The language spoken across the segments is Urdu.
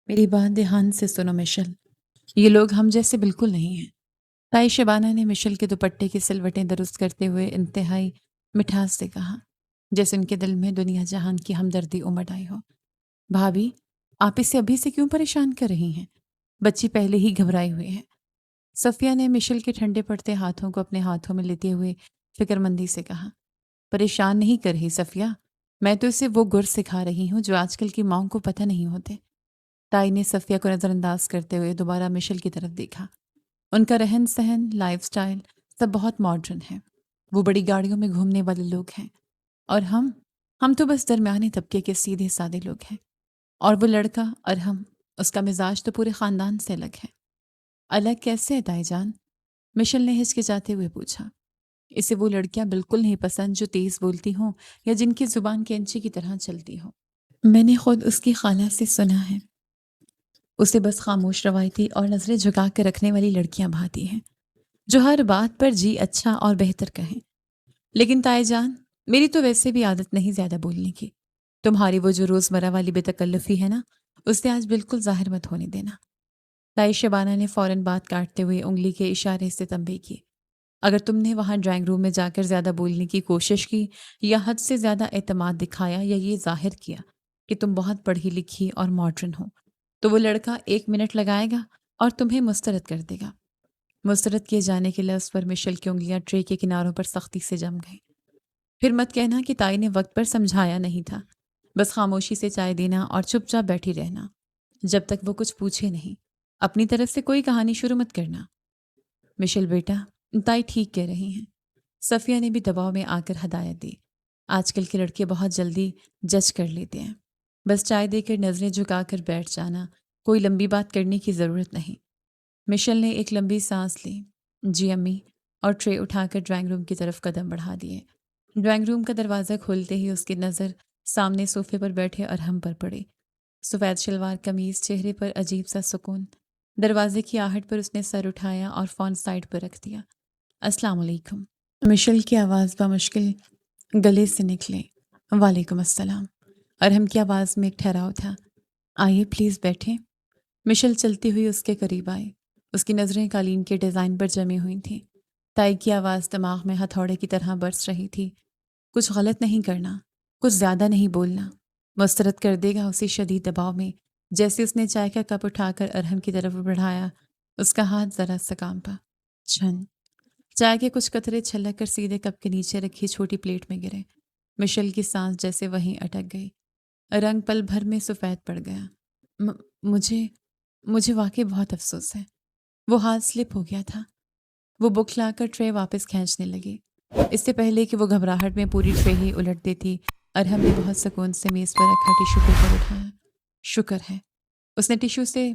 میری بات دھیان سے سنو مشل، یہ لوگ ہم جیسے بالکل نہیں ہیں۔ تائی شبانہ نے مشل کے دوپٹے کی سلوٹیں درست کرتے ہوئے انتہائی مٹھاس سے کہا، جیسے ان کے دل میں دنیا جہان کی ہمدردی امڑ آئی ہو۔ بھابھی، آپ اسے ابھی سے کیوں پریشان کر رہی ہیں؟ بچی پہلے ہی گھبرائی ہوئی ہے۔ صفیہ نے مشل کے ٹھنڈے پڑتے ہاتھوں کو اپنے ہاتھوں میں لیتے ہوئے فکر مندی سے کہا، پریشان نہیں کر رہی صفیہ، میں تو اسے وہ گر سکھا رہی ہوں جو آج کل کی ماؤں کو پتہ نہیں ہوتے۔ تائی نے صفیہ کو نظر انداز کرتے ہوئے دوبارہ مشل کی طرف دیکھا۔ ان کا رہن سہن، لائف سٹائل سب بہت ماڈرن ہے۔ وہ بڑی گاڑیوں میں گھومنے والے لوگ ہیں، اور ہم تو بس درمیانے طبقے کے سیدھے سادے لوگ ہیں۔ اور وہ لڑکا ارحم، اس کا مزاج تو پورے خاندان سے الگ ہے۔ الگ کیسے ہے تائی جان؟ مشل نے ہچکچاتے ہوئے پوچھا۔ اسے وہ لڑکیاں بالکل نہیں پسند جو تیز بولتی ہوں یا جن کی زبان کینچی کی طرح چلتی ہو۔ میں نے خود اس کی خالہ سے سنا ہے، اسے بس خاموش، روایتی اور نظریں جھکا کے رکھنے والی لڑکیاں بھاتی ہیں، جو ہر بات پر جی اچھا اور بہتر کہیں۔ لیکن تائی جان، میری تو ویسے بھی عادت نہیں زیادہ بولنے کی۔ تمہاری وہ جو روزمرہ والی بے تکلفی ہے نا، اسے آج بالکل ظاہر مت ہونے دینا۔ تائی شبانہ نے فوراً بات کاٹتے ہوئے انگلی کے اشارے سے تنبیہ کی۔ اگر تم نے وہاں ڈرائنگ روم میں جا کر زیادہ بولنے کی کوشش کی یا حد سے زیادہ اعتماد دکھایا یا یہ ظاہر کیا کہ تم بہت پڑھی لکھی اور ماڈرن ہو، تو وہ لڑکا 1 منٹ لگائے گا اور تمہیں مسترد کر دے گا۔ مسترد کیے جانے کے لفظ پر مشل کی انگلیاں ٹرے کے کناروں پر سختی سے جم گئیں۔ پھر مت کہنا کہ تائی نے وقت پر سمجھایا نہیں تھا۔ بس خاموشی سے چائے دینا اور چپ چاپ بیٹھی رہنا جب تک وہ کچھ پوچھے نہیں۔ اپنی طرف سے کوئی کہانی شروع مت کرنا۔ مشل بیٹا، تائی ٹھیک کہہ رہی ہیں۔ صفیہ نے بھی دباؤ میں آ کر ہدایت دی۔ آج کل کے لڑکے بہت جلدی جج کر لیتے ہیں۔ بس چائے دے کر نظریں جھکا کر بیٹھ جانا، کوئی لمبی بات کرنے کی ضرورت نہیں۔ مشل نے ایک لمبی سانس لی۔ جی امی، اور ٹرے اٹھا کر ڈرائنگ روم کی طرف قدم بڑھا دیے۔ ڈرائنگ روم کا دروازہ کھولتے ہی اس کی نظر سامنے صوفے پر بیٹھے ارحم پر پڑی۔ سفید شلوار قمیض، چہرے پر عجیب سا سکون۔ دروازے کی آہٹ پر اس نے سر اٹھایا اور فون سائڈ پر رکھ دیا۔ السلام علیکم۔ مشل کی آواز بمشکل گلے سے نکلی۔ وعلیکم السلام۔ ارحم کی آواز میں ایک ٹھہراؤ تھا۔ آئیے پلیز بیٹھیں۔ مشل چلتی ہوئی اس کے قریب آئی۔ اس کی نظریں قالین کے ڈیزائن پر جمی ہوئی تھیں۔ تائی کی آواز دماغ میں ہتھوڑے کی طرح برس رہی تھی۔ کچھ غلط نہیں کرنا، کچھ زیادہ نہیں بولنا، مسترد کر دے گا اسی شدید دباؤ میں۔ جیسے اس نے چائے کا کپ اٹھا کر ارحم کی طرف بڑھایا، اس کا ہاتھ ذرا سا کانپا۔ چھن! چائے کے کچھ قطرے چھلک کر سیدھے کپ کے نیچے رکھی چھوٹی پلیٹ میں گرے۔ مشل کی سانس جیسے وہیں اٹک گئی۔ رنگ پل بھر میں سفید پڑ گیا۔ مجھے واقعی بہت افسوس ہے۔ وہ ہاتھ سلپ ہو گیا تھا۔ وہ بکھلا کر ٹرے واپس کھینچنے لگی۔ اس سے پہلے کہ وہ گھبراہٹ میں پوری ٹرے ہی الٹ دیتی، ارحم نے بہت سکون سے میز پر رکھا ٹیشو پیپر اٹھایا۔ شکر ہے، اس نے ٹیشو سے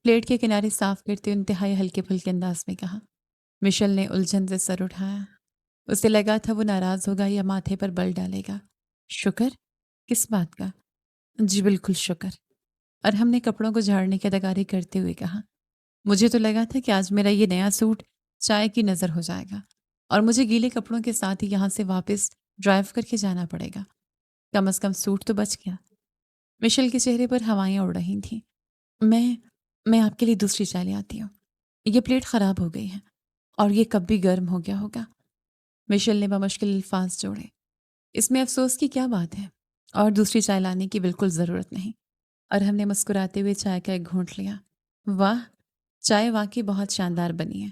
پلیٹ کے کنارے صاف کرتے انتہائی ہلکے پھلکے انداز میں کہا۔ مشل نے الجھن سے سر اٹھایا۔ اسے لگا تھا وہ ناراض ہوگا یا ماتھے پر بل ڈالے گا۔ شکر؟ کس بات کا؟ جی بالکل شکر۔ ارحم نے کپڑوں کو جھاڑنے کی اداکاری کرتے ہوئے کہا۔ مجھے تو لگا تھا کہ آج میرا یہ نیا سوٹ چائے کی نظر ہو جائے گا اور مجھے گیلے کپڑوں کے ساتھ ہی یہاں سے واپس ڈرائیو کر کے جانا پڑے گا۔ کم از کم سوٹ تو بچ گیا۔ مشل کے چہرے پر ہوائیں اڑ رہی تھیں۔ میں آپ کے لیے دوسری چائے لے آتی ہوں۔ یہ پلیٹ خراب ہو گئی ہے اور یہ کب بھی گرم ہو گیا ہوگا۔ مشل نے بمشکل الفاظ جوڑے۔ اس میں افسوس کی کیا بات ہے، اور دوسری چائے لانے کی بالکل ضرورت نہیں۔ ارحم نے مسکراتے ہوئے چائے کا ایک گھونٹ لیا۔ واہ، چائے واقعی بہت شاندار بنی ہے۔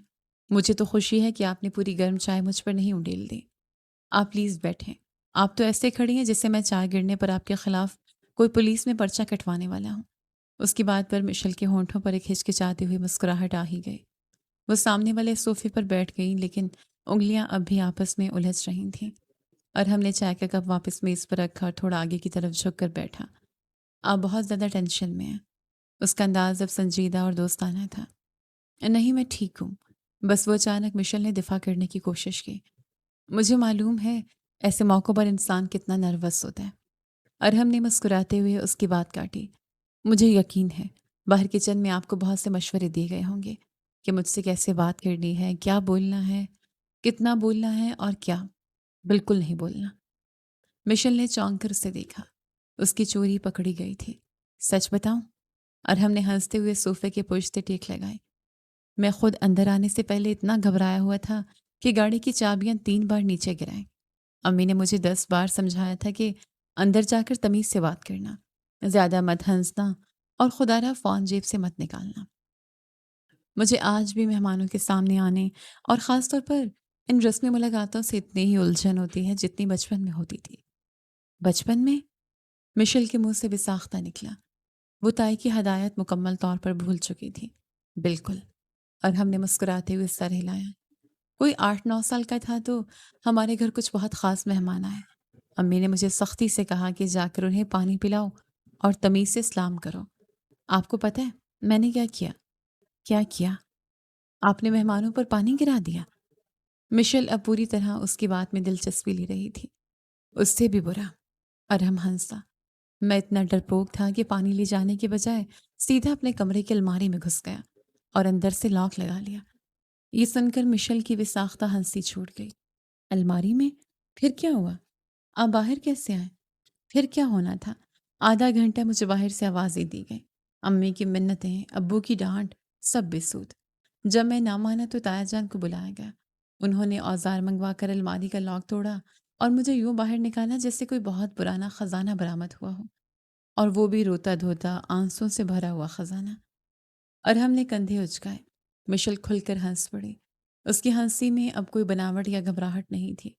مجھے تو خوشی ہے کہ آپ نے پوری گرم چائے مجھ پر نہیں انڈیل دی۔ آپ پلیز بیٹھیں۔ آپ تو ایسے کھڑی ہیں جسے میں چائے گرنے پر آپ کے خلاف کوئی پولیس میں پرچہ کٹوانے والا ہوں۔ اس کی بات پر مشل کے ہونٹوں پر ایک ہچکچاتی ہوئی مسکراہٹ آ ہی گئی۔ وہ سامنے والے صوفے پر بیٹھ گئیں، لیکن انگلیاں اب بھی آپس میں الجھ رہی تھیں۔ اور ہم نے چائے کا کپ واپس میز پر رکھا اور تھوڑا آگے کی طرف جھک کر بیٹھا۔ آپ بہت زیادہ ٹینشن میں ہیں۔ اس کا انداز اب سنجیدہ اور دوستانہ تھا۔ نہیں، میں ٹھیک ہوں۔ بس وہ اچانک مشل نے دفاع کرنے کی کوشش کی۔ مجھے معلوم ہے ایسے موقعوں پر انسان کتنا نروس ہوتا ہے۔ ارحم نے مسکراتے ہوئے اس کی بات کاٹی۔ مجھے یقین ہے باہر کچن میں آپ کو بہت سے مشورے دیے گئے ہوں گے کہ مجھ سے کیسے بات کرنی ہے، کیا بولنا ہے، کتنا بولنا ہے اور کیا بالکل نہیں بولنا۔ مشل نے چونک کر اسے دیکھا۔ اس کی چوری پکڑی گئی تھی۔ سچ بتاؤں؟ اور ہم نے ہنستے ہوئے صوفے کے پشتے ٹیک لگائے۔ میں خود اندر آنے سے پہلے اتنا گھبرایا ہوا تھا کہ گاڑی کی چابیاں 3 بار نیچے گرائیں۔ امی نے مجھے 10 بار سمجھایا تھا کہ اندر جا کر تمیز سے بات کرنا، زیادہ مت ہنسنا اور خدا را فون جیب سے مت نکالنا۔ مجھے آج بھی مہمانوں کے سامنے آنے اور خاص طور پر ان رسمی ملاقاتوں سے اتنی ہی الجھن ہوتی ہے جتنی بچپن میں ہوتی تھی۔ بچپن میں مشل کے منہ سے بھی ساختہ نکلا۔ وہ تائی کی ہدایت مکمل طور پر بھول چکی تھی۔ بالکل۔ اور ہم نے مسکراتے ہوئے سر ہلایا۔ کوئی 8 9 سال کا تھا تو ہمارے گھر کچھ بہت خاص مہمان آئے۔ امی نے مجھے سختی سے کہا کہ جا کر انہیں پانی پلاؤ اور تمیز سے سلام کرو۔ آپ کو پتہ ہے میں نے کیا کیا؟ کیا کیا؟ آپ نے مہمانوں پر پانی گرا دیا۔ مشل اب پوری طرح اس کی بات میں دلچسپی لے رہی تھی۔ اس سے بھی برا۔ ارہم ہنسا۔ میں اتنا ڈرپوک تھا کہ پانی لے جانے کے بجائے سیدھا اپنے کمرے کی الماری میں گھس گیا اور اندر سے لاک لگا لیا۔ یہ سن کر مشل کی وساختہ ہنسی چھوٹ گئی۔ الماری میں؟ پھر کیا ہوا؟ آپ باہر کیسے آئے؟ پھر کیا ہونا تھا؟ آدھا گھنٹہ مجھے باہر سے آوازیں دی گئی۔ امی کی منتیں، ابو کی ڈانٹ، سب بے سود۔ جب میں نہ مانا تو تایا جان کو بلایا گیا۔ انہوں نے اوزار منگوا کر الماری کا لاک توڑا اور مجھے یوں باہر نکالا جیسے کوئی بہت پرانا خزانہ برآمد ہوا ہو، اور وہ بھی روتا دھوتا آنسوں سے بھرا ہوا خزانہ۔ اور ہم نے کندھے اچکائے۔ مشل کھل کر ہنس پڑی۔ اس کی ہنسی میں اب کوئی بناوٹ یا گھبراہٹ نہیں تھی،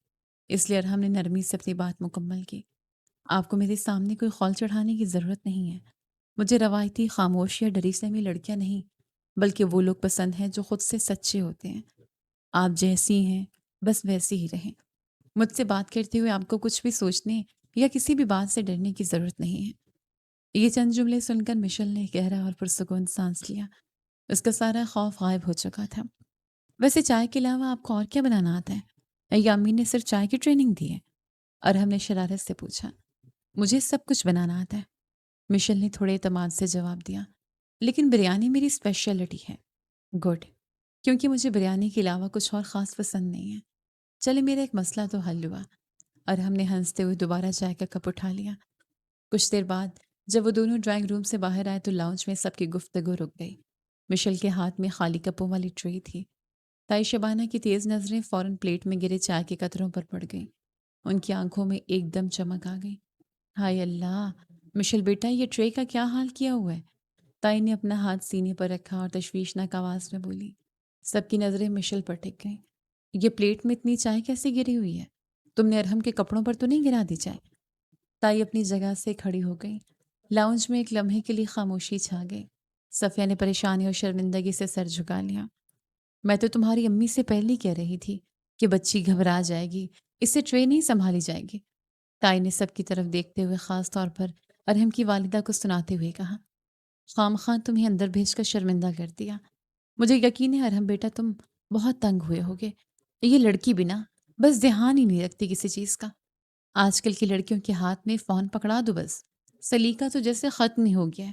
اس لیے ارحم نے نرمی سے اپنی بات مکمل کی۔ آپ کو میرے سامنے کوئی خول چڑھانے کی ضرورت نہیں ہے۔ مجھے روایتی خاموش یا ڈری سہمی لڑکیاں نہیں، بلکہ وہ لوگ پسند ہیں جو خود سے سچے ہوتے ہیں۔ آپ جیسی ہیں بس ویسی ہی رہیں۔ مجھ سے بات کرتے ہوئے آپ کو کچھ بھی سوچنے یا کسی بھی بات سے ڈرنے کی ضرورت نہیں ہے۔ یہ چند جملے سن کر مشل نے گہرا اور پرسکون سانس لیا۔ اس کا سارا خوف غائب ہو چکا تھا۔ ویسے چائے کے علاوہ آپ کو اور کیا بنانا آتا ہے؟ یا امی نے صرف چائے کی ٹریننگ دی ہے؟ اور ہم نے شرارت سے پوچھا۔ مجھے سب کچھ بنانا آتا ہے، مشل نے تھوڑے اعتماد سے جواب دیا، لیکن بریانی میری اسپیشلٹی ہے۔ گڈ، کیونکہ مجھے بریانی کے علاوہ کچھ اور خاص پسند نہیں ہے۔ چلے میرا ایک مسئلہ تو حل ہوا۔ اور ہم نے ہنستے ہوئے دوبارہ چائے کا کپ اٹھا لیا۔ کچھ دیر بعد جب وہ دونوں ڈرائنگ روم سے باہر آئے تو لاؤنج میں سب کی گفتگو رک گئی۔ مشل کے ہاتھ میں خالی کپوں والی ٹرے تھی۔ تائی شبانہ کی تیز نظریں فوراً پلیٹ میں گرے چائے کے قطروں پر پڑ گئیں۔ ان کی آنکھوں میں ایک دم چمک آ گئی۔ ہائے اللہ، مشل بیٹا یہ ٹرے کا کیا حال کیا ہوا ہے؟ تائی نے اپنا ہاتھ سینے پر رکھا اور تشویشناک آواز میں بولی۔ سب کی نظریں مشل پر ٹک گئیں۔ یہ پلیٹ میں اتنی چائے کیسے گری ہوئی ہے؟ تم نے ارحم کے کپڑوں پر تو نہیں گرا دی چائے؟ تائی اپنی جگہ سے کھڑی ہو گئی۔ لاؤنج میں ایک لمحے کے لیے خاموشی چھا گئی۔ صفیہ نے پریشانی اور شرمندگی سے سر جھکا لیا۔ میں تو تمہاری امی سے پہلے کہہ رہی تھی کہ بچی گھبرا جائے گی، اس سے ٹرے نہیں سنبھالی جائے گی۔ تائی نے سب کی طرف دیکھتے ہوئے خاص طور پر ارحم کی والدہ کو سناتے ہوئے کہا، خام خواہ تمہیں اندر بھیج کر شرمندہ کر دیا۔ مجھے یقین ہے ارحم بیٹا تم بہت تنگ ہوئے ہوگے۔ یہ لڑکی بنا بس دھیان ہی نہیں رکھتی کسی چیز کا۔ آج کل کی لڑکیوں کے ہاتھ میں فون پکڑا دو بس، سلیقہ تو جیسے ختم ہی ہو گیا ہے۔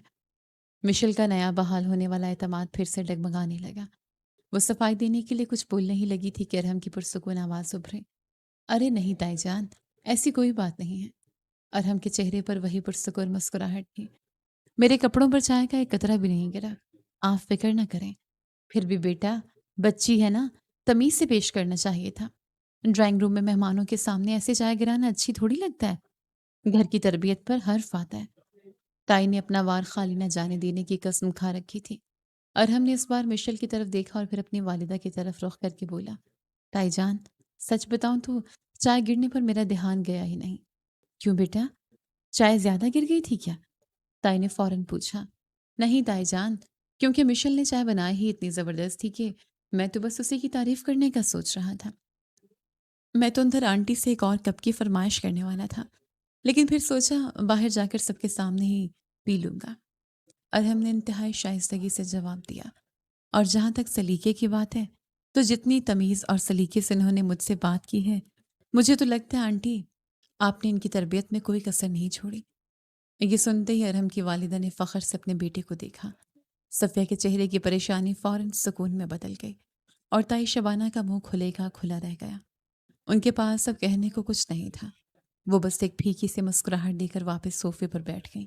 مشل کا نیا بحال ہونے والا اعتماد پھر سے ڈگمگانے لگا۔ وہ صفائی دینے کے لیے کچھ بولنے ہی لگی تھی کہ ارحم کی پرسکون آواز ابھری۔ ارے نہیں تائی جان، ایسی کوئی بات نہیں ہے۔ ارحم کے چہرے پر وہی پرسکون مسکراہٹ تھی۔ میرے کپڑوں پر چائے کا ایک قطرہ بھی نہیں گرا، آپ فکر نہ کریں۔ پھر بھی بیٹا بچی ہے نا، تمیز سے پیش کرنا چاہیے تھا۔ ڈرائنگ روم میں مہمانوں کے سامنے ایسے چائے گرانا اچھی تھوڑی لگتا ہے۔ گھر کی تربیت پر حرف آتا ہے۔ تائی نے اپنا وار خالی نہ جانے دینے کی قسم کھا رکھی تھی۔ ارحم نے اس بار مشل کی طرف دیکھا اور پھر اپنی والدہ کی طرف رخ کر کے بولا، تائی جان سچ بتاؤں تو چائے گرنے پر میرا دھیان گیا ہی نہیں۔ کیوں بیٹا، چائے زیادہ گر گئی تھی کیا؟ تائی نے فوراً پوچھا۔ نہیں تائی جان، کیونکہ مشل نے چائے بنائی ہی اتنی زبردست تھی کہ میں تو بس اسی کی تعریف کرنے کا سوچ رہا تھا۔ میں تو اندر آنٹی سے ایک اور کپ کی فرمائش کرنے والا تھا، لیکن پھر سوچا باہر جا کر سب کے سامنے ہی پی لوں گا۔ ارحم نے انتہائی شائستگی سے جواب دیا، اور جہاں تک سلیقے کی بات ہے تو جتنی تمیز اور سلیقے سے انہوں نے مجھ سے بات کی ہے، مجھے تو لگتا ہے آنٹی آپ نے ان کی تربیت میں کوئی کسر نہیں چھوڑی۔ یہ سنتے ہی ارحم کی والدہ نے فخر سے اپنے بیٹے کو دیکھا۔ صفیہ کے چہرے کی پریشانی فوراً سکون میں بدل گئی، اور تائی شبانہ کا منہ کھلے گا کھلا رہ گیا۔ ان کے پاس اب کہنے کو کچھ نہیں تھا۔ وہ بس ایک پھیکی سے مسکراہٹ دے کر واپس صوفے پر بیٹھ گئی۔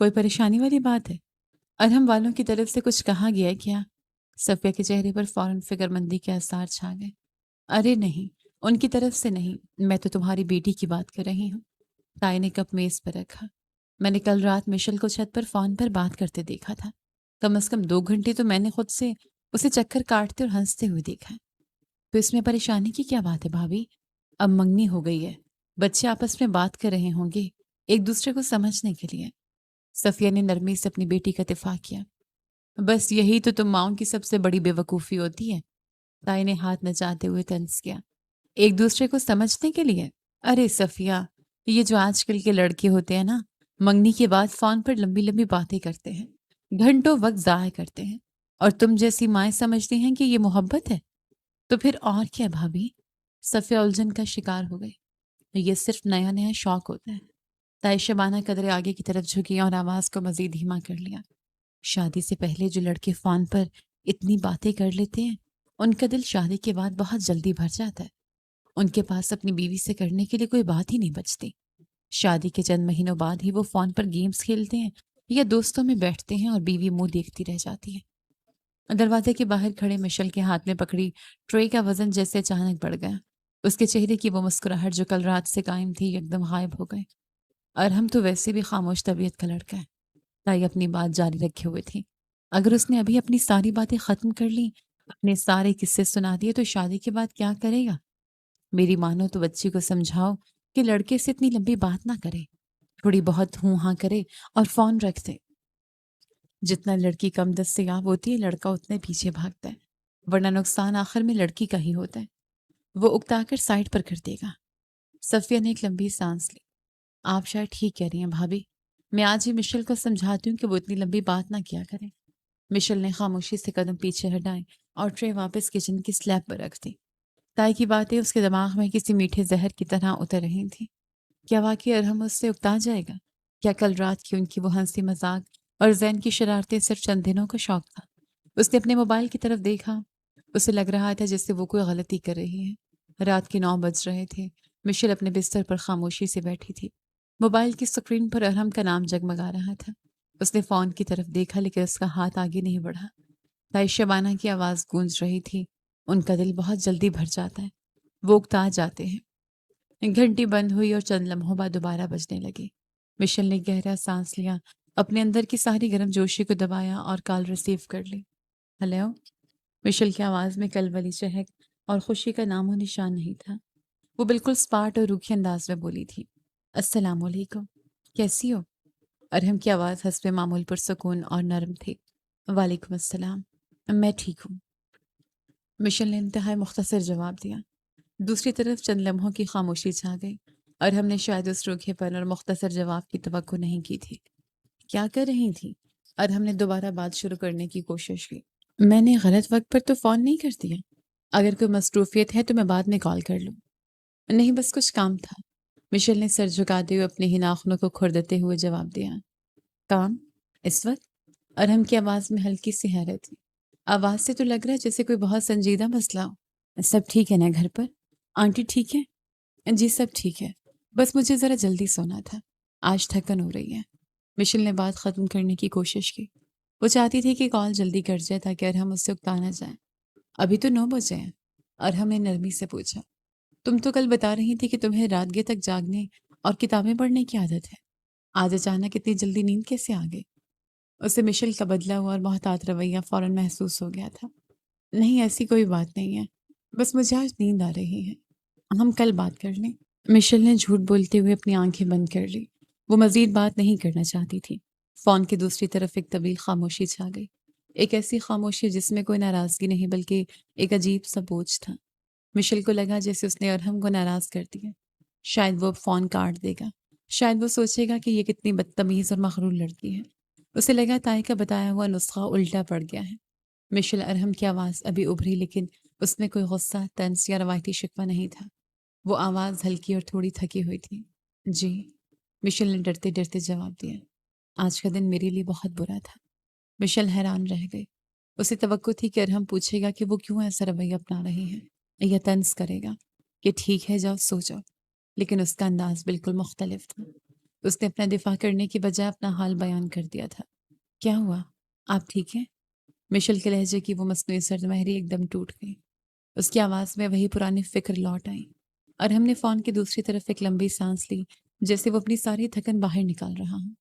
کوئی پریشانی والی بات ہے؟ ارحم والوں کی طرف سے کچھ کہا گیا ہے کیا؟ صفیہ کے چہرے پر فوراً فکر مندی کے آثار چھا گئے۔ ارے نہیں، ان کی طرف سے نہیں، میں تو تمہاری بیٹی کی بات کر رہی ہوں۔ تائی نے کپ میز پر رکھا۔ میں نے کل رات مشل کو چھت پر فون پر بات کرتے دیکھا تھا۔ کم از کم 2 گھنٹے تو میں نے خود سے اسے چکر کاٹتے اور ہنستے ہوئے دیکھا ہے۔ تو اس میں پریشانی کی کیا بات ہے بھابھی؟ اب منگنی ہو گئی ہے، بچے آپس میں بات کر رہے ہوں گے ایک دوسرے کو سمجھنے کے لیے۔ صفیہ نے نرمی سے اپنی بیٹی کا دفاع کیا۔ بس یہی تو تم ماؤں کی سب سے بڑی بے وقوفی ہوتی ہے، تائی نے ہاتھ نچاتے ہوئے طنز کیا۔ ایک دوسرے کو سمجھنے کے لیے؟ ارے صفیہ، یہ جو آج کل کے لڑکے ہوتے ہیں نا، منگنی کے بعد فون پر لمبی لمبی باتیں کرتے ہیں، گھنٹوں وقت ضائع کرتے ہیں، اور تم جیسی مائیں سمجھتی ہیں کہ یہ محبت ہے؟ تو پھر اور کیا بھابھی؟ صفیہ الجھن کا شکار ہو گئی۔ یہ صرف نیا نیا شوق ہوتا ہے۔ طائی شبانہ قدرے آگے کی طرف جھکی اور آواز کو مزید دھیما کر لیا۔ شادی سے پہلے جو لڑکے فون پر اتنی باتیں کر لیتے ہیں، ان کا دل شادی کے بعد بہت جلدی بھر جاتا ہے۔ ان کے پاس اپنی بیوی سے کرنے کے لیے کوئی بات ہی نہیں بچتی۔ شادی کے چند مہینوں بعد ہی وہ فون پر گیمز کھیلتے ہیں یا دوستوں میں بیٹھتے ہیں اور بیوی منہ دیکھتی رہ جاتی ہے۔ دروازے کے باہر کھڑے مشل کے ہاتھ میں پکڑی ٹرے کا وزن جیسے اچانک بڑھ گیا۔ اس کے چہرے کی وہ مسکراہٹ جو کل رات سے قائم تھی ایک دم غائب ہو گئی۔ ارحم تو ویسے بھی خاموش طبیعت کا لڑکا ہے۔ تائی اپنی بات جاری رکھے ہوئے تھی۔ اگر اس نے ابھی اپنی ساری باتیں ختم کر لی، اپنے سارے قصے سنا دیے، تو شادی کے بعد کیا کرے گا؟ میری مانو تو بچی کو سمجھاؤ کہ لڑکے سے اتنی لمبی بات نہ کرے، تھوڑی بہت ہوں ہاں کرے اور فون رکھ دے۔ جتنا لڑکی کم دستیاب ہوتی ہے، لڑکا اتنے پیچھے بھاگتا ہے، ورنہ نقصان آخر میں لڑکی کا ہی ہوتا ہے۔ وہ اکتا کر سائڈ پر کر دے گا۔ صفیہ نے ایک لمبی سانس لی۔ آپ شاید ٹھیک کہہ رہی ہیں بھابھی، میں آج ہی مشل کو سمجھاتی ہوں کہ وہ اتنی لمبی بات نہ کیا کرے۔ مشل نے خاموشی سے قدم پیچھے ہٹائے اور ٹرے واپس کچن کی سلیب پر رکھ دی۔ تائی کی باتیں اس کے دماغ میں کسی میٹھے زہر کی طرح اتر رہی تھیں۔ کیا واقعی ارحم اس سے اکتا جائے گا؟ کیا کل رات کی ان کی وہ ہنسی مذاق اور زین کی شرارتیں صرف چند دنوں کا شوق تھا؟ اس نے اپنے موبائل کی طرف دیکھا۔ اسے لگ رہا تھا جیسے وہ کوئی غلطی کر رہی ہے۔ رات کے 9 بج رہے تھے۔ مشل اپنے بستر پر خاموشی سے بیٹھی تھی۔ موبائل کی سکرین پر ارحم کا نام جگمگا رہا تھا۔ اس نے فون کی طرف دیکھا لیکن اس کا ہاتھ آگے نہیں بڑھا۔ طائی شبانہ کی آواز گونج رہی تھی۔ ان کا دل بہت جلدی بھر جاتا ہے، وہ اکتا جاتے ہیں۔ گھنٹی بند ہوئی اور چند لمحوں بعد دوبارہ بجنے لگی۔ مشل نے گہرا سانس لیا، اپنے اندر کی ساری گرم جوشی کو دبایا اور کال ریسیو کر لی۔ ہیلو؟ مشل کی آواز میں کلبلی چہک اور خوشی کا نام و نشان نہیں تھا۔ وہ بالکل سپاٹ اور روکھی انداز میں بولی تھی۔ السلام علیکم، کیسی ہو؟ ارحم کی آواز حسب معمول پرسکون اور نرم تھی۔ وعلیکم السلام، میں ٹھیک ہوں، مشل نے انتہائی مختصر جواب دیا۔ دوسری طرف چند لمحوں کی خاموشی چھا گئی۔ ارحم نے شاید اس روکھے پن اور مختصر جواب کی توقع نہیں کی تھی۔ کیا کر رہی تھی؟ ارحم نے دوبارہ بات شروع کرنے کی کوشش کی۔ میں نے غلط وقت پر تو فون نہیں کر دیا؟ اگر کوئی مصروفیت ہے تو میں بعد میں کال کر لوں۔ نہیں، بس کچھ کام تھا، مشل نے سر جھکاتے ہوئے اپنے ہی ناخنوں کو کھردتے ہوئے جواب دیا۔ کام؟ اس وقت؟ ارحم کی آواز میں ہلکی سی حیرت تھی۔ آواز سے تو لگ رہا ہے جیسے کوئی بہت سنجیدہ مسئلہ ہو۔ سب ٹھیک ہے نا گھر پر؟ آنٹی ٹھیک ہے؟ جی سب ٹھیک ہے، بس مجھے ذرا جلدی سونا تھا، آج تھکن ہو رہی ہے۔ مشل نے بات ختم کرنے کی کوشش کی۔ وہ چاہتی تھی کہ کال جلدی کر جائے تاکہ ارحم اس سے اکتا نہ جائے۔ ابھی تو 9 بجے ہیں، ارحم نے نرمی سے پوچھا۔ تم تو کل بتا رہی تھی کہ تمہیں رات گئے تک جاگنے اور کتابیں پڑھنے کی عادت ہے، آج اچانک اتنی جلدی نیند کیسے آ گئی؟ اسے مشل کا بدلا ہوا اور محتاط رویہ فوراً محسوس ہو گیا تھا۔ نہیں، ایسی کوئی بات نہیں ہے، بس مجھے آج نیند آ رہی ہے، ہم کل بات کر لیں۔ مشل نے جھوٹ بولتے ہوئے اپنی آنکھیں بند کر لی۔ وہ مزید بات نہیں کرنا چاہتی تھی۔ فون کی دوسری طرف ایک طویل خاموشی چھا گئی، ایک ایسی خاموشی جس میں کوئی ناراضگی نہیں بلکہ ایک عجیب سا بوجھ تھا۔ مشل کو لگا جیسے اس نے ارحم کو ناراض کر دیا۔ شاید وہ اب فون کاٹ دے گا، شاید وہ سوچے گا کہ یہ کتنی بدتمیز اور مغرور لڑکی ہے۔ اسے لگا تائی کا بتایا ہوا نسخہ الٹا پڑ گیا ہے۔ مشل ارحم کی آواز ابھی ابھری لیکن اس میں کوئی غصہ، طنز یا روایتی شکوہ نہیں تھا۔ وہ آواز ہلکی اور تھوڑی تھکی ہوئی تھی۔ جی، مشل نے ڈرتے ڈرتے جواب دیا۔ آج کا دن میرے لیے بہت برا تھا۔ مشل حیران رہ گئی۔ اسے توقع تھی کہ ارحم پوچھے گا کہ وہ کیوں ایسا رویہ اپنا رہی ہے، یا طنز کرے گا کہ ٹھیک ہے جاؤ سو جاؤ، لیکن اس کا انداز بالکل مختلف تھا۔ اس نے اپنا دفاع کرنے کی بجائے اپنا حال بیان کر دیا تھا۔ کیا ہوا؟ آپ ٹھیک ہیں؟ مشل کے لہجے کی وہ مصنوعی سرد مہری ایک دم ٹوٹ گئی۔ اس کی آواز میں وہی پرانی فکر لوٹ آئی، اور ہم نے فون کی دوسری طرف ایک لمبی سانس لی، جیسے وہ اپنی ساری تھکن باہر نکال رہا ہوں۔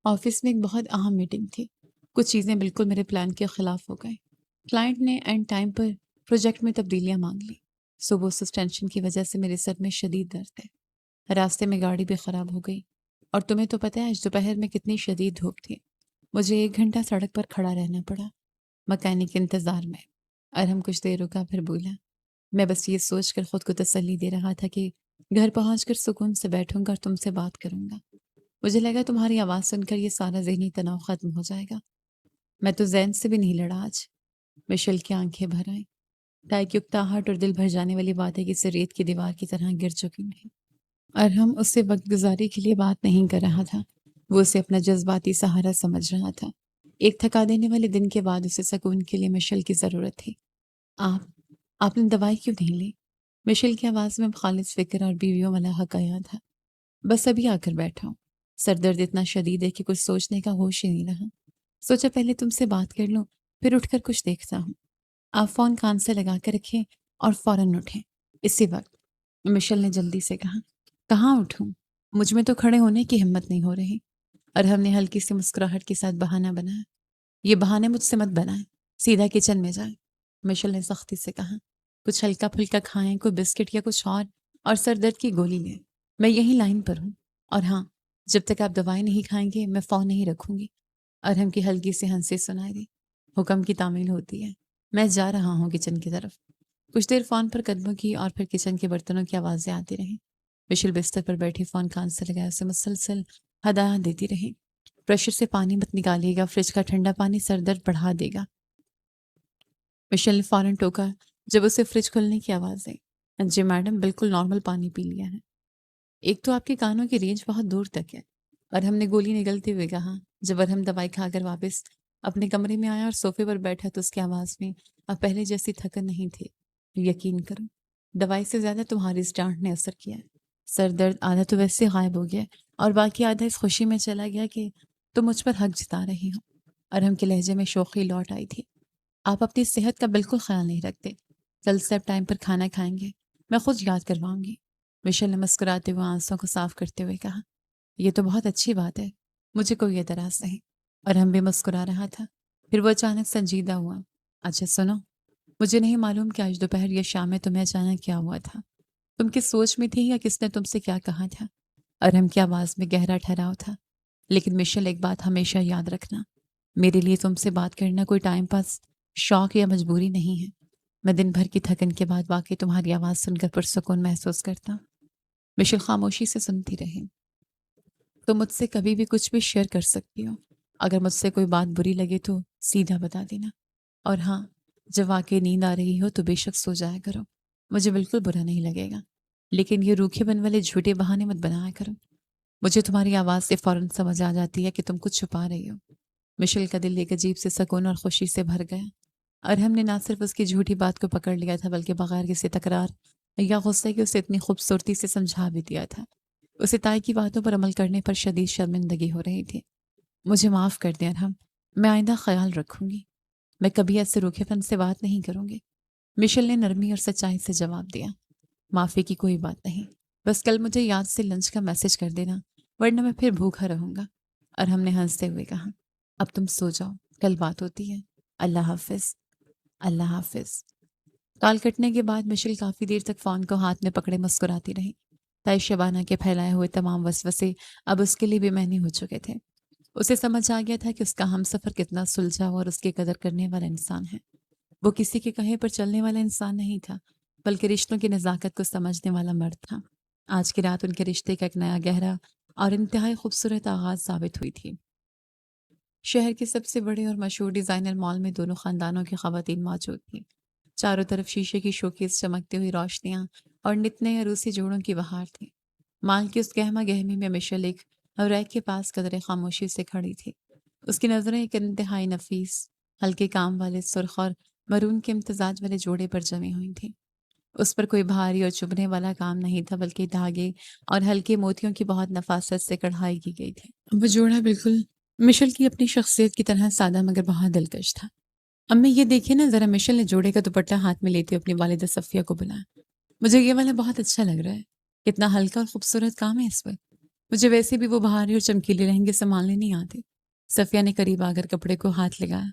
آفس میں ایک بہت اہم میٹنگ تھی۔ کچھ چیزیں بالکل میرے پلان کے خلاف ہو گئے۔ کلائنٹ نے اینڈ ٹائم پر پروجیکٹ میں تبدیلیاں مانگ لی۔ صبح سے ٹینشن کی وجہ سے میرے سر میں شدید درد ہے۔ راستے میں گاڑی بھی خراب ہو گئی، اور تمہیں تو پتہ ہے آج دوپہر میں کتنی شدید دھوپ تھی۔ مجھے 1 گھنٹہ سڑک پر کھڑا رہنا پڑا مکینک کے انتظار میں، اور ہم کچھ دیر رکا پھر بولا۔ میں بس یہ سوچ کر خود کو تسلی دے رہا تھا کہ گھر پہنچ کر سکون سے بیٹھوں گا اور تم سے بات کروں گا۔ مجھے لگا تمہاری آواز سن کر یہ سارا ذہنی تناؤ ختم ہو جائے گا۔ میں تو زین سے بھی نہیں لڑا آج۔ مشل کی آنکھیں بھر آئیں، تائی کی اکتاہٹ اور دل بھر جانے والی باتیں کسی ریت کی دیوار کی طرح گر چکی ہیں، اور ہم اس سے وقت گزاری کے لیے بات نہیں کر رہا تھا، وہ اسے اپنا جذباتی سہارا سمجھ رہا تھا۔ ایک تھکا دینے والے دن کے بعد اسے سکون کے لیے مشل کی ضرورت تھی۔ آپ نے دوائی کیوں نہیں لی؟ مشل کی آواز میں خالص فکر اور بیویوں والا حق آیا تھا۔ بس ابھی آ کر بیٹھا ہوں۔ سر درد اتنا شدید ہے کہ کچھ سوچنے کا ہوش ہی نہیں رہا۔ سوچا پہلے تم سے بات کر لوں، پھر اٹھ کر کچھ دیکھتا ہوں۔ آپ فون کان سے لگا کر رکھیں اور فوراً اٹھیں، اسی وقت۔ مشل نے جلدی سے کہا۔ کہاں اٹھوں؟ مجھ میں تو کھڑے ہونے کی ہمت نہیں ہو رہی، اور ہم نے ہلکی سی مسکراہٹ کے ساتھ بہانہ بنایا۔ یہ بہانے مجھ سے مت بنائیں، سیدھا کچن میں جائیں، مشل نے سختی سے کہا۔ کچھ ہلکا پھلکا کھائیں، کوئی بسکٹ یا کچھ اور سر درد کی گولی لیں۔ میں یہی لائن پر ہوں، اور ہاں، جب تک آپ دوائی نہیں کھائیں گے میں فون نہیں رکھوں گی۔ ارہم کی ہلکی سی ہنسی سنائی دی۔ حکم کی تعمیل ہوتی ہے، میں جا رہا ہوں کچن کی طرف۔ کچھ دیر فون پر قدموں کی اور پھر کچن کے برتنوں کی آوازیں آتی رہیں۔ مشل بستر پر بیٹھی فون کان سے لگایا اسے مسلسل ہدایات دیتی رہی۔ پریشر سے پانی مت نکالیے گا، فریج کا ٹھنڈا پانی سر درد بڑھا دے گا۔ مشل نے فوراً ٹوکا جب اسے فریج کھلنے کی آواز آئی۔ جی میڈم، بالکل نارمل پانی پی لیا ہے۔ ایک تو آپ کے کانوں کی رینج بہت دور تک ہے، اور ہم نے گولی نگلتے ہوئے کہا۔ جب ارہم دوائی کھا کر واپس اپنے کمرے میں آیا اور صوفے پر بیٹھا تو اس کی آواز میں اب پہلے جیسی تھکن نہیں تھی۔ یقین کرو، دوائی سے زیادہ تمہاری اس ڈانٹ نے اثر کیا ہے۔ سر درد آدھا تو ویسے غائب ہو گیا، اور باقی آدھا اس خوشی میں چلا گیا کہ تم مجھ پر حق جتا رہی ہو۔ ارہم کے لہجے میں شوخی لوٹ آئی تھی۔ آپ اپنی صحت کا بالکل خیال نہیں رکھتے۔ کل سے اب ٹائم پر کھانا کھائیں گے، میں خود یاد کرواؤں گی۔ مشل نے مسکراتے ہوئے آنسوں کو صاف کرتے ہوئے کہا۔ یہ تو بہت اچھی بات ہے، مجھے کوئی اعتراض نہیں۔ اور ہم بھی مسکرا رہا تھا۔ پھر وہ اچانک سنجیدہ ہوا۔ اچھا سنو، مجھے نہیں معلوم کہ آج دوپہر یا شام میں تمہیں اچانک کیا ہوا تھا۔ تم کس سوچ میں تھی یا کس نے تم سے کیا کہا تھا؟ ارہم کی آواز میں گہرا ٹھہراؤ تھا۔ لیکن مشل، ایک بات ہمیشہ یاد رکھنا، میرے لیے تم سے بات کرنا کوئی ٹائم پاس، شوق یا مجبوری نہیں ہے۔ میں دن بھر کی تھکن کے بعد واقعی تمہاری آواز سن کر پرسکون محسوس کرتا ہوں۔ مشل خاموشی سے سنتی رہی۔ تم مجھ سے کبھی بھی کچھ بھی شیئر کر سکتی ہو۔ اگر مجھ سے کوئی بات بری لگے تو سیدھا بتا دینا۔ اور ہاں، جب واقعی نیند آ رہی ہو تو بے شک سو جایا کرو، مجھے بالکل برا نہیں لگے گا۔ لیکن یہ روکھے بن والے جھوٹے بہانے مت بنایا کرو۔ مجھے تمہاری آواز سے فوراً سمجھ آ جاتی ہے کہ تم کچھ چھپا رہی ہو۔ مشل کا دل ایک عجیب سے سکون اور خوشی سے بھر گیا، اور ہم نے نہ صرف اس کی جھوٹی بات کو پکڑ لیا تھا بلکہ بغیر کسی تکرار یا غصے کے اسے اتنی خوبصورتی سے سمجھا بھی دیا تھا۔ اسے تائی کی باتوں پر عمل کرنے پر شدید شرمندگی ہو رہی تھی۔ مجھے معاف کر دیں ارہم، میں آئندہ خیال رکھوں گی۔ میں کبھی ایسے روکھے پن سے بات نہیں کروں گی۔ مشل نے نرمی اور سچائی سے جواب دیا۔ معافی کی کوئی بات نہیں، بس کل مجھے یاد سے لنچ کا میسج کر دینا، ورنہ میں پھر بھوکا رہوں گا۔ اور ہم نے ہنستے ہوئے کہا، اب تم سو جاؤ، کل بات ہوتی ہے۔ اللہ حافظ۔ اللہ حافظ۔ کال کٹنے کے بعد مشل کافی دیر تک فون کو ہاتھ میں پکڑے مسکراتی رہی۔ تائی شبانہ کے پھیلائے ہوئے تمام وسوسے اب اس کے لیے بے معنی ہو چکے تھے۔ اسے سمجھ آ گیا تھا کہ اس کا ہم سفر کتنا سلجھا اور اس کی قدر کرنے والا انسان ہے۔ وہ کسی کے کہے پر چلنے والا انسان نہیں تھا، بلکہ رشتوں کی نزاکت کو سمجھنے والا مرد تھا۔ آج کی رات ان کے رشتے کا ایک نیا گہرا اور انتہائی خوبصورت آغاز ثابت ہوئی تھی۔ شہر کے سب سے بڑے اور مشہور ڈیزائنر مال میں دونوں خاندانوں کی خواتین موجود تھیں۔ چاروں طرف شیشے کی شوکیس، چمکتی ہوئی روشنیاں اور نت نئے عروسی جوڑوں کی بہار تھی۔ مال کی اس گہما گہمی میں مشل ایک ریک کے پاس قدرے خاموشی سے کھڑی تھی۔ اس کی نظریں ایک انتہائی نفیس، ہلکے کام والے سرخ اور مرون کے امتزاج والے جوڑے پر جمی ہوئی تھیں۔ اس پر کوئی بھاری اور چبھنے والا کام نہیں تھا، بلکہ دھاگے اور ہلکے موتیوں کی بہت نفاست سے کڑھائی کی گئی تھی۔ وہ جوڑا بالکل مشل کی اپنی شخصیت کی طرح سادہ مگر بہت دلکش تھا۔ امی یہ دیکھیے نا ذرا، مشل نے جوڑے کا دوپٹہ ہاتھ میں لیتے اپنی والدہ صفیہ کو بلایا۔ مجھے یہ والا بہت اچھا لگ رہا ہے، کتنا ہلکا اور خوبصورت کام ہے اس پر۔ مجھے ویسے بھی وہ بھاری اور چمکیلے لہنگے سنبھالنے نہیں آتے۔ صفیہ نے قریب آ کر کپڑے کو ہاتھ لگایا۔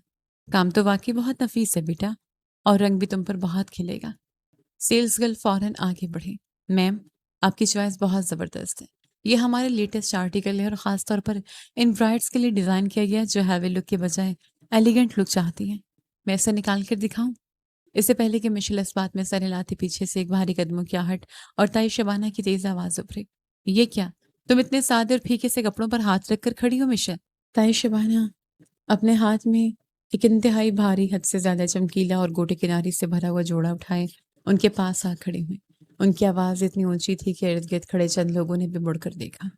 کام تو واقعی بہت نفیس ہے بیٹا، اور رنگ بھی تم پر بہت کھلے گا۔ سیلز گرل فوراً آگے بڑھی۔ میم، آپ کی چوائس بہت زبردست ہے۔ یہ ہمارے لیٹسٹ آرٹیکل ہے اور خاص طور پر ان برائڈس کے لیے ڈیزائن کیا گیا ہے جو ہیوی لک کے بجائے ایلیگنٹ لک چاہتی ہیں۔ میں اسے نکال کر دکھاؤں؟ اس سے پہلے کہ مشل اس بات میں سر ہلاتی پیچھے سے ایک بھاری قدموں کی آہٹ اور تائی شبانہ کی تیز آواز ابھری۔ یہ کیا؟ تم اتنے سادے اور پھیکے سے کپڑوں پر ہاتھ رکھ کر کھڑی ہو مشل؟ تائی شبانہ اپنے ہاتھ میں ایک انتہائی بھاری، حد سے زیادہ چمکیلا اور گوٹے کناری سے بھرا ہوا جوڑا اٹھائے ان کے پاس آ کھڑی ہوئی۔ ان کی آواز اتنی اونچی تھی کہ ارد گرد کھڑے چند لوگوں نے بھی مڑ کر دیکھا۔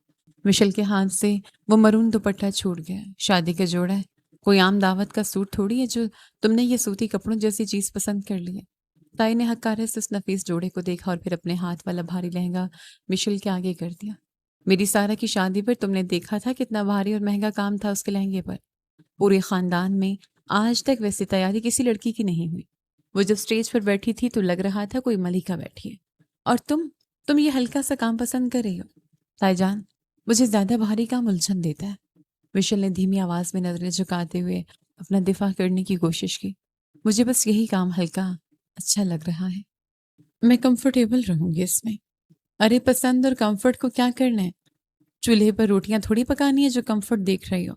مشل کے ہاتھ سے وہ مرون دوپٹہ چھوٹ گیا۔ شادی کا جوڑا ہے، کوئی عام دعوت کا سوٹ تھوڑی ہے جو تم نے یہ سوتی کپڑوں جیسی چیز پسند کر لی ہے۔ تائی نے حقارت سے اس نفیس جوڑے کو دیکھا اور پھر اپنے ہاتھ والا بھاری لہنگا مشل کے آگے کر دیا۔ میری سارا کی شادی پر تم نے دیکھا تھا کتنا بھاری اور مہنگا کام تھا اس کے لہنگے پر۔ پورے خاندان میں آج تک ویسی تیاری کسی لڑکی کی نہیں ہوئی۔ وہ جب سٹیج پر بیٹھی تھی تو لگ رہا تھا کوئی ملکہ بیٹھی ہے، اور تم یہ ہلکا سا کام پسند کر رہی ہو۔ تائی جان، مجھے زیادہ بھاری کام الجھن دیتا ہے۔ مشل نے دھیمی آواز میں نظریں جھکاتے ہوئے اپنا دفاع کرنے کی کوشش کی۔ مجھے بس یہی کام ہلکا اچھا لگ رہا ہے، میں کمفرٹیبل رہوں گی اس میں۔ ارے پسند اور کمفرٹ کو کیا کرنا ہے؟ چولہے پر روٹیاں تھوڑی پکانی ہے جو کمفرٹ دیکھ رہی ہو۔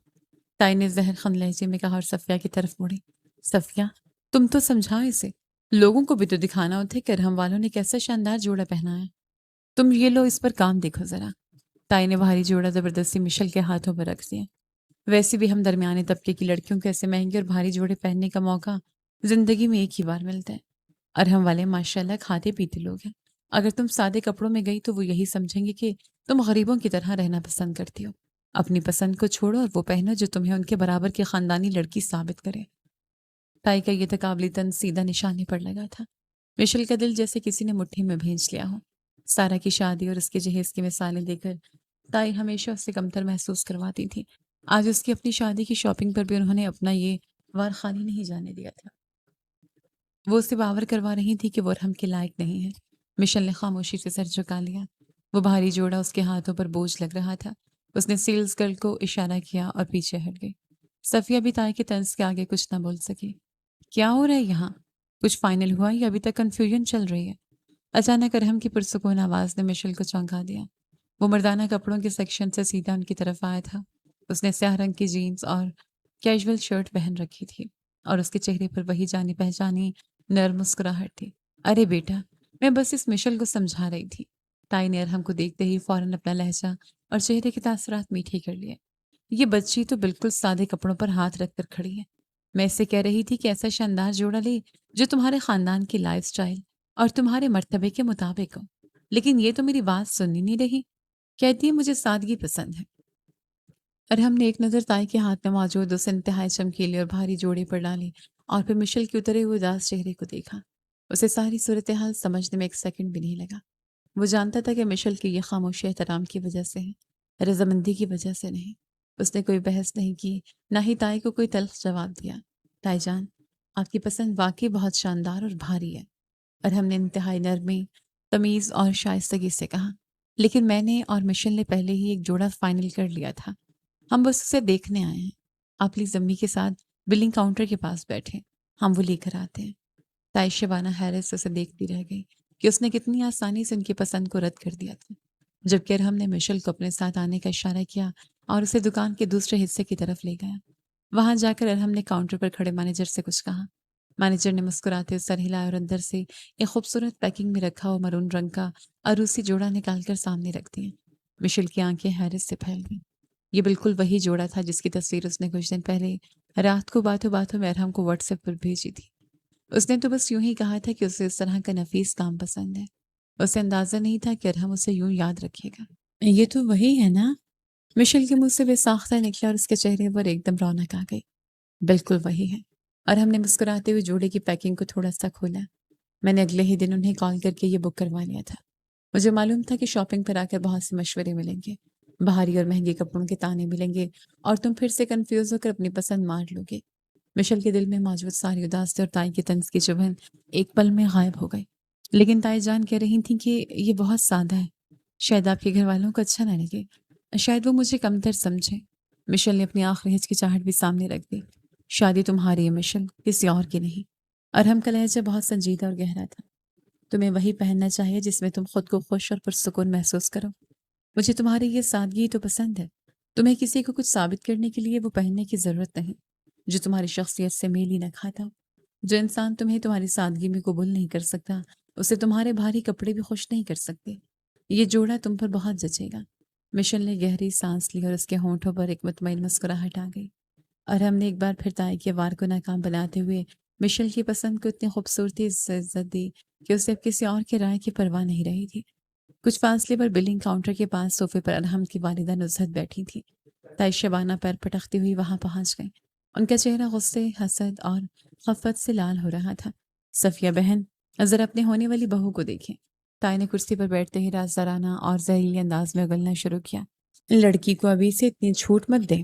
تائی نے زہر خند لہجے میں کہا اور صفیہ کی طرف مڑی۔ صفیہ، تم تو سمجھا اسے، لوگوں کو بھی تو دکھانا ہوتا ہے کہ ارحم والوں نے کیسا شاندار جوڑا پہنا ہے۔ تم یہ لو، اس پر کام دیکھو ذرا۔ تائی نے بھاری جوڑا زبردستی مشل کے ہاتھوں پر رکھ دیا۔ ویسے بھی ہم درمیانے طبقے کی لڑکیوں کو ایسے مہنگے اور بھاری جوڑے پہننے کا موقع زندگی میں ایک ہی بار ملتا ہے۔ ارحم والے ماشاءاللہ کھاتے پیتے لوگ ہیں۔ اگر تم سادے کپڑوں میں گئی تو وہ یہی سمجھیں گے کہ تم غریبوں کی طرح رہنا پسند کرتی ہو۔ اپنی پسند کو چھوڑو اور وہ پہنو جو تمہیں ان کے برابر کی خاندانی لڑکی ثابت کرے۔ تائی کا یہ تقابلی طنز سیدھا نشانے پر لگا تھا۔ مشل کا دل جیسے کسی نے مٹھی میں بھینچ لیا ہو۔ سارا کی شادی اور اس کے جہیز کی مثالیں دے کر تائی ہمیشہ اس سے کمتر محسوس کرواتی تھی۔ آج اس کی اپنی شادی کی شاپنگ پر بھی انہوں نے اپنا یہ وار خالی نہیں جانے دیا تھا۔ وہ اسے باور کروا رہی تھی کہ وہ ارحم کے لائق نہیں ہے۔ مشل نے خاموشی سے سر جھکا لیا۔ وہ بھاری جوڑا اس کے ہاتھوں پر بوجھ لگ رہا تھا۔ اس نے سیلز گرل کو اشارہ کیا اور پیچھے ہٹ گئی۔ صفیہ بھی تائی کے طنز کے آگے کچھ نہ بول سکی۔ کیا ہو رہا ہے یہاں؟ کچھ فائنل ہوا یا ابھی تک کنفیوژن چل رہی ہے؟ اچانک ارحم کی پرسکون آواز نے مشل کو چونکا دیا۔ وہ مردانہ کپڑوں کے سیکشن سے سیدھا ان کی طرف آیا تھا۔ اس نے سیاہ رنگ کی جینز اور کیجول شرٹ پہن رکھی تھی اور اس کے چہرے پر وہی جانی پہچانی نرم مسکراہٹ تھی۔ ارے بیٹا، میں بس اس مشل کو سمجھا رہی تھی۔ تائی نے ارحم کو دیکھتے ہی فوراً اپنا لہجہ اور چہرے کے تاثرات میٹھے کر لیے۔ یہ بچی تو بالکل سادے کپڑوں پر ہاتھ رکھ کر کھڑی ہے۔ میں اس سے کہہ رہی تھی کہ ایسا شاندار جوڑا لے جو تمہارے خاندان کی لائف سٹائل اور تمہارے مرتبے کے مطابق ہو، لیکن یہ تو میری بات سننی نہیں رہی۔ کہتی ہے مجھے سادگی پسند ہے۔ ارحم نے ایک نظر تائی کے ہاتھ میں موجود اس انتہائی چمکیلے اور بھاری جوڑے پر ڈالی اور پھر مشل کے اترے ہوئے اداس چہرے کو دیکھا۔ اسے ساری صورتحال سمجھنے میں ایک سیکنڈ بھی نہیں لگا۔ وہ جانتا تھا کہ مشل کی یہ خاموشی احترام کی وجہ سے ہے، رضامندی کی وجہ سے نہیں۔ اس نے کوئی بحث نہیں کی، نہ ہی تائی کو کوئی تلخ جواب دیا۔ تائی جان، آپ کی پسند واقعی بہت شاندار اور بھاری ہے، ارحم نے انتہائی نرمی، تمیز اور شائستگی سے کہا۔ لیکن میں نے اور مشل نے پہلے ہی ایک جوڑا فائنل کر لیا تھا۔ ہم بس اسے دیکھنے آئے ہیں۔ آپ پلیز امی کے ساتھ بلنگ کاؤنٹر کے پاس بیٹھے، ہم وہ لے کر آتے ہیں۔ تائی شبانہ حیرت سے اسے دیکھتی رہ گئی کہ اس نے کتنی آسانی سے ان کی پسند کو رد کر دیا تھا، جبکہ ارحم نے مشل کو اپنے ساتھ آنے کا اشارہ کیا اور اسے دکان کے دوسرے حصے کی طرف لے گیا۔ وہاں جا کر ارحم نے کاؤنٹر پر کھڑے مینیجر سے کچھ کہا۔ مینیجر نے مسکراتے سر ہلایا اور اندر سے ایک خوبصورت پیکنگ میں رکھا ہوا مرون رنگ کا عروسی جوڑا نکال کر سامنے رکھ دیا۔ مشل کی آنکھیں حیرت سے پھیل گئیں۔ یہ بالکل وہی جوڑا تھا جس کی تصویر اس نے کچھ دن پہلے رات کو باتوں باتوں میں ارحم کو واٹس ایپ پر بھیجی تھی۔ اس نے تو بس یوں ہی کہا تھا کہ اسے اس طرح کا نفیس کام پسند ہے۔ اسے اندازہ نہیں تھا کہ ارحم اسے یوں یاد رکھے گا۔ یہ تو وہی ہے نا؟ مشل کے منہ سے بے ساختہ نکلا اور اس کے چہرے پر ایک دم رونق آ گئی۔ بالکل وہی ہے۔ ارحم نے مسکراتے ہوئے جوڑے کی پیکنگ کو تھوڑا سا کھولا۔ میں نے اگلے ہی دن انہیں کال کر کے یہ بک کروا لیا تھا۔ مجھے معلوم تھا کہ شاپنگ پر آ کر بہت سے مشورے ملیں گے، بھاری اور مہنگے کپڑوں کے تانے ملیں گے، اور تم پھر سے کنفیوز ہو کر اپنی پسند مار لو گے۔ مشل کے دل میں موجود ساری اداسی اور تائی کی طنز کی چبھن ایک پل میں غائب ہو گئی، لیکن تائی جان کہہ رہی تھیں کہ یہ بہت سادہ ہے، شاید آپ کے گھر والوں کو اچھا نہ لگے، شاید وہ مجھے کمتر سمجھے۔ مشل نے اپنی آخری ہچکچاہٹ بھی سامنے رکھ دی۔ شادی تمہاری ہے مشل، کسی اور کی نہیں۔ ارحم کا لہجہ بہت سنجیدہ اور گہرا تھا۔ تمہیں وہی پہننا چاہیے جس میں تم خود کو خوش اور پرسکون محسوس کرو۔ مجھے تمہاری یہ سادگی تو پسند ہے۔ تمہیں کسی کو کچھ ثابت کرنے کے لیے وہ پہننے کی ضرورت نہیں جو تمہاری شخصیت سے میل ہی نہ کھاتا ہو۔ جو انسان تمہیں تمہاری سادگی میں قبول نہیں کر سکتا، اسے تمہارے بھاری کپڑے بھی خوش نہیں کر سکتے۔ یہ جوڑا تم پر بہت جچے گا۔ مشل نے گہری سانس لی اور اس کے ہونٹوں پر ایک مطمئن مسکراہٹ آ گئی، اور ہم نے ایک بار پھر تائی کے وار کو ناکام بناتے ہوئے مشل کی پسند کو اتنی خوبصورتی سے عزت دی کہ اسے اب کسی اور کی رائے کی پرواہ نہیں رہی تھی۔ کچھ فاصلے پر بلنگ کاؤنٹر کے پاس صوفے پر ارحم کی والدہ نزہت بیٹھی تھی۔ تائی شبانہ پیر پٹکتی ہوئی وہاں پہنچ گئی۔ ان کا چہرہ غصے، حسد اور خفت سے لال ہو رہا تھا۔ صفیہ بہن، ذرا اپنے ہونے والی بہو کو دیکھیں۔ تائی نے کرسی پر بیٹھتے ہی رازدارانہ اور زہریلی انداز میں اگلنا شروع کیا۔ لڑکی کو ابھی سے اتنی چھوٹ مت دیں۔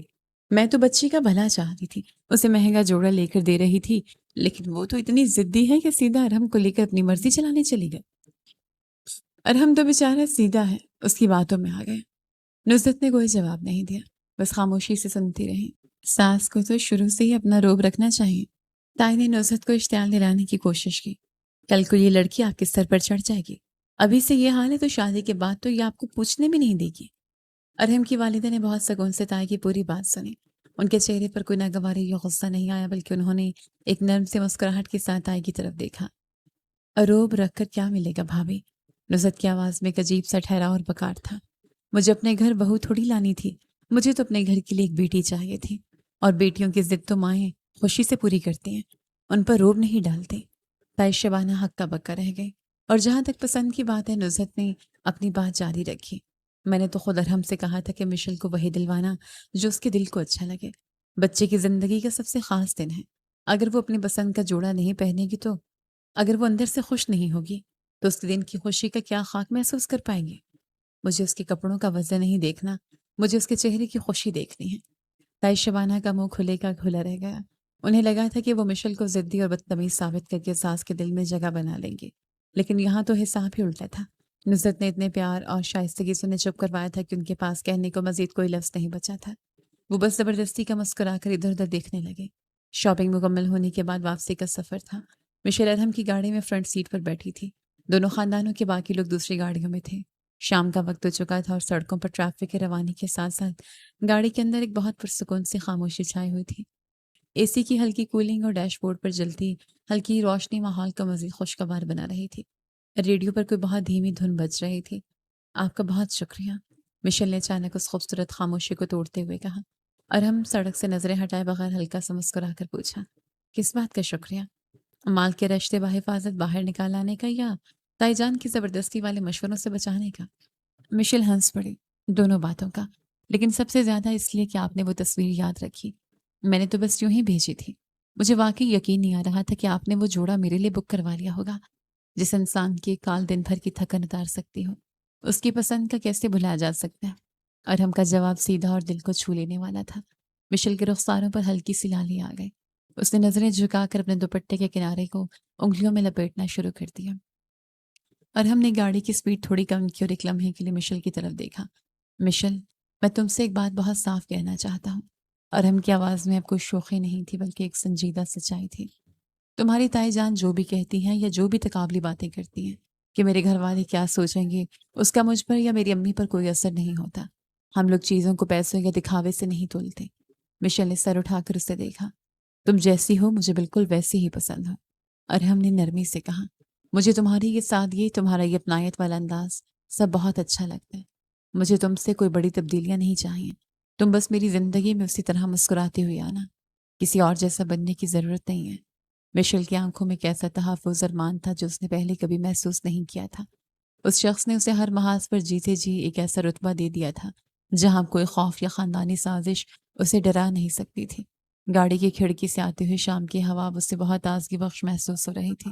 میں تو بچی کا بھلا چاہتی تھی، اسے مہنگا جوڑا لے کر دے رہی تھی، لیکن وہ تو اتنی ضدی ہے کہ سیدھا ارحم کو لے کر اپنی مرضی چلانے چلی گئی۔ ارحم تو بیچارہ سیدھا ہے، اس کی باتوں میں آ گیا۔ نصرت نے کوئی جواب نہیں دیا، بس خاموشی سے سنتی رہی۔ ساس کو تو شروع سے ہی اپنا روب رکھنا چاہیے۔ تائی نے نصرت کو اشتعال دلانے کی کوشش کی۔ کل کو یہ لڑکی آپ کے سر پر چڑھ جائے گی۔ ابھی سے یہ حال ہے تو شادی کے بعد تو یہ آپ کو پوچھنے بھی نہیں دے گی۔ ارحم کی والدہ نے بہت سکون سے تائی کی پوری بات سنی۔ ان کے چہرے پر کوئی ناگواری یا غصہ نہیں آیا، بلکہ انہوں نے ایک نرم سے مسکراہٹ کے ساتھ تائی کی طرف دیکھا۔ اروب رکھ کر کیا ملے گا بھابھی؟ نصرت کی آواز میں ایک عجیب سا ٹھہراؤ اور بکار تھا۔ مجھے اپنے گھر بہو تھوڑی لانی تھی، مجھے تو اپنے گھر کے لیے ایک بیٹی چاہیے تھی، اور بیٹیوں کی ضد تو مائیں خوشی سے پوری کرتی ہیں، ان پر روب نہیں ڈالتے۔ تائی شبانہ ہکا بکا رہ گئی، اور جہاں تک پسند کی بات ہے نصرت نے اپنی بات جاری رکھی۔ میں نے تو خود ارحم سے کہا تھا کہ مشل کو وہی دلوانا جو اس کے دل کو اچھا لگے۔ بچے کی زندگی کا سب سے خاص دن ہے، اگر وہ اپنی پسند کا جوڑا نہیں پہنے گی تو اگر وہ اندر سے خوش نہیں ہوگی تو اس کے دن کی خوشی کا کیا خاک محسوس کر پائیں گے؟ مجھے اس کے کپڑوں کا وزن نہیں دیکھنا، مجھے اس کے چہرے کی خوشی دیکھنی ہے۔ تائی شبانہ کا منہ کھلے کا کھلا رہ گیا۔ انہیں لگا تھا کہ وہ مشل کو ضدی اور بدتمیز ثابت کر کے ساس کے دل میں جگہ بنا لیں گے، لیکن یہاں تو حساب ہی الٹا تھا۔ نصرت نے اتنے پیار اور شائستگی سے انہیں چپ کروایا تھا کہ ان کے پاس کہنے کو مزید کوئی لفظ نہیں بچا تھا۔ وہ بس زبردستی کا مسکرا کر ادھر ادھر دیکھنے لگے۔ شاپنگ مکمل ہونے کے بعد واپسی کا سفر تھا۔ مشل ارحم کی گاڑی میں فرنٹ سیٹ پر بیٹھی تھی، دونوں خاندانوں کے باقی لوگ دوسری گاڑیوں میں تھے۔ شام کا وقت ہو چکا تھا اور سڑکوں پر ٹریفک کے روانی کے ساتھ ساتھ گاڑی کے اندر ایک بہت پرسکون سی خاموشی چھائی ہوئی تھی۔ اے سی کی ہلکی کولنگ اور ڈیش بورڈ پر جلتی ہلکی روشنی ماحول کو مزید خوشگوار بنا رہی تھی۔ ریڈیو پر کوئی بہت دھیمی دھن بج رہی تھی۔ آپ کا بہت شکریہ، مشل نے اچانک اس خوبصورت خاموشی کو توڑتے ہوئے کہا۔ ارحم سڑک سے نظریں ہٹائے بغیر ہلکا سا مسکرا کر پوچھا، کس بات کا شکریہ؟ مال کے رشتے بحفاظت باہر نکال آنے کا یا تائی جان کی زبردستی والے مشوروں سے بچانے کا؟ مشل ہنس پڑی۔ دونوں باتوں کا، لیکن سب سے زیادہ اس لیے کہ آپ نے وہ تصویر یاد رکھی۔ میں نے تو بس یوں ہی بھیجی تھی۔ مجھے واقعی یقین نہیں آ رہا تھا کہ آپ نے وہ جوڑا میرے لیے بک کروا لیا ہوگا، جس انسان کی کال دن بھر کی تھکن اتار سکتی ہو۔ اس کی پسند کا کیسے بھلایا جا سکتا ہے؟ ارحم کا جواب سیدھا اور دل کو چھو لینے والا تھا۔ مشل کے رخساروں پر ہلکی سی لالی آ گئی۔ اس نے نظریں جھکا کر اپنے دوپٹے کے کنارے کو انگلیوں میں لپیٹنا شروع کر دیا۔ ارحم نے گاڑی کی سپیڈ تھوڑی کم کی اور ایک لمحے کے لیے مشل کی طرف دیکھا۔ مشل، میں تم سے ایک بات بہت صاف کہنا چاہتا ہوں۔ ارحم کی آواز میں اب کوئی شوخی نہیں تھی، بلکہ ایک سنجیدہ سچائی تھی۔ تمہاری تائی جان جو بھی کہتی ہیں یا جو بھی تقابلی باتیں کرتی ہیں کہ میرے گھر والے کیا سوچیں گے، اس کا مجھ پر یا میری امی پر کوئی اثر نہیں ہوتا۔ ہم لوگ چیزوں کو پیسوں یا دکھاوے سے نہیں تولتے۔ مشل نے سر اٹھا کر اسے دیکھا۔ تم جیسی ہو مجھے بالکل ویسی ہی پسند ہو۔ ارحم نے نرمی سے کہا، مجھے تمہاری یہ سادگی، تمہارا یہ اپنائیت والا انداز سب بہت اچھا لگتا ہے۔ مجھے تم سے کوئی بڑی تبدیلیاں نہیں چاہیے، تم بس میری زندگی میں اسی طرح مسکراتے ہوئے آنا، کسی اور جیسا بننے کی ضرورت نہیں ہے۔ مشل کی آنکھوں میں کیسا تحفظ اور مان تھا جو اس نے پہلے کبھی محسوس نہیں کیا تھا۔ اس شخص نے اسے ہر محاذ پر جیتے جی ایک ایسا رتبہ دے دیا تھا جہاں کوئی خوف یا خاندانی سازش اسے ڈرا نہیں سکتی تھی۔ گاڑی کی کھڑکی سے آتے ہوئے شام کی ہوا اسے بہت تازگی بخش محسوس ہو رہی تھی۔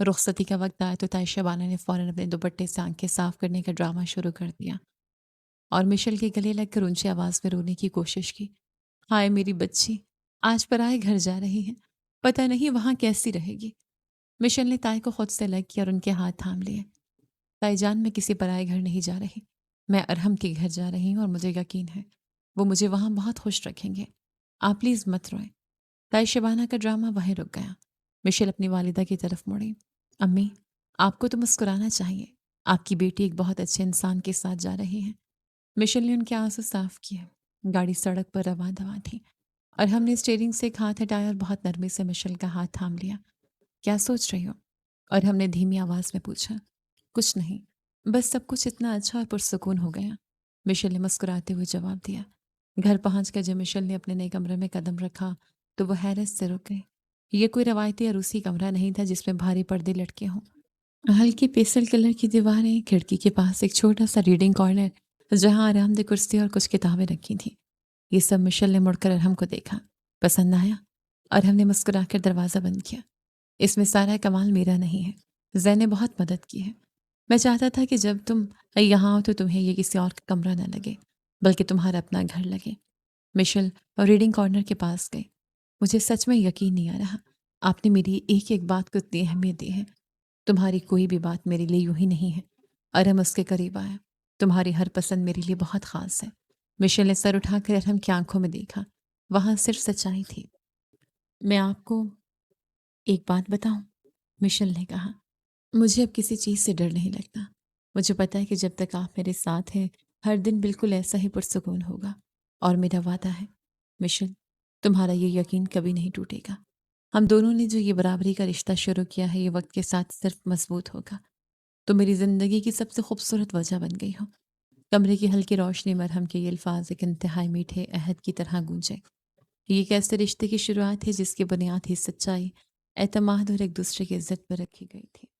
رخصتی کا وقت آیا تو طائشہ بانو نے فوراً اپنے دوپٹے سے آنکھیں صاف کرنے کا ڈرامہ شروع کر دیا اور مشل کے گلے لگ کر اونچی آواز میں رونے کی کوشش کی۔ ہائے میری بچی، آج پرائے گھر جا رہی ہے، پتہ نہیں وہاں کیسی رہے گی۔ مشل نے تائی کو خود سے لگ کیا اور ان کے ہاتھ تھام لیے۔ تائی جان، میں کسی پرائے گھر نہیں جا رہی، میں ارحم کے گھر جا رہی ہوں اور مجھے یقین ہے وہ مجھے وہاں بہت خوش رکھیں گے۔ آپ پلیز مت روئیں۔ تائی شبانہ کا ڈرامہ وہیں رک گیا۔ مشل اپنی والدہ کی طرف مڑی۔ امی، آپ کو تو مسکرانا چاہیے، آپ کی بیٹی ایک بہت اچھے انسان کے ساتھ جا رہی ہے۔ مشل نے ان کے آنسو صاف کیے۔ گاڑی سڑک پر رواں دواں تھی اور ہم نے اسٹیئرنگ سے ایک ہاتھ ہٹایا اور بہت نرمی سے مشل کا ہاتھ تھام لیا۔ کیا سوچ رہی ہو؟ اور ہم نے دھیمی آواز میں پوچھا۔ کچھ نہیں، بس سب کچھ اتنا اچھا اور پرسکون ہو گیا، مشل نے مسکراتے ہوئے جواب دیا۔ گھر پہنچ کر جب مشل نے اپنے نئے کمرے میں قدم رکھا تو وہ حیرت سے رک گئی۔ یہ کوئی روایتی عروسی کمرہ نہیں تھا جس میں بھاری پردے لٹکے ہوں۔ ہلکی پیسل کلر کی دیواریں، کھڑکی کے پاس ایک چھوٹا سا ریڈنگ کارنر جہاں آرام دہ کرسی اور کچھ کتابیں رکھی تھیں۔ یہ سب مشل نے مڑ کر ارحم کو دیکھا۔ پسند آیا؟ ارحم نے مسکرا کر دروازہ بند کیا۔ اس میں سارا کمال میرا نہیں ہے، زین نے بہت مدد کی ہے۔ میں چاہتا تھا کہ جب تم یہاں آؤ تو تمہیں یہ کسی اور کا کمرہ نہ لگے بلکہ تمہارا اپنا گھر لگے۔ مشل اور ریڈنگ کارنر کے پاس گئی۔ مجھے سچ میں یقین نہیں آ رہا، آپ نے میری ایک ایک بات کو اتنی اہمیت دی ہے۔ تمہاری کوئی بھی بات میرے لیے یوں ہی نہیں ہے۔ ارحم اس کے قریب آیا۔ تمہاری ہر پسند میرے لیے بہت خاص ہے۔ مشل نے سر اٹھا کر ارحم کی آنکھوں میں دیکھا۔ وہاں صرف سچائی تھی۔ میں آپ کو ایک بات بتاؤں، مشل نے کہا۔ مجھے اب کسی چیز سے ڈر نہیں لگتا۔ مجھے پتا ہے کہ جب تک آپ میرے ساتھ ہیں ہر دن بالکل ایسا ہی پرسکون ہوگا، اور میرا وعدہ ہے مشل، تمہارا یہ یقین کبھی نہیں ٹوٹے گا۔ ہم دونوں نے جو یہ برابری کا رشتہ شروع کیا ہے یہ وقت کے ساتھ صرف مضبوط ہوگا۔ تو میری زندگی کی سب سے خوبصورت وجہ بن گئی ہو۔ کمرے کی ہلکی روشنی میں ارحم کے یہ الفاظ ایک انتہائی میٹھے عہد کی طرح گونجے۔ یہ ایک ایسے رشتے کی شروعات ہے جس کی بنیاد ہی سچائی، اعتماد اور ایک دوسرے کی عزت پر رکھی گئی تھی۔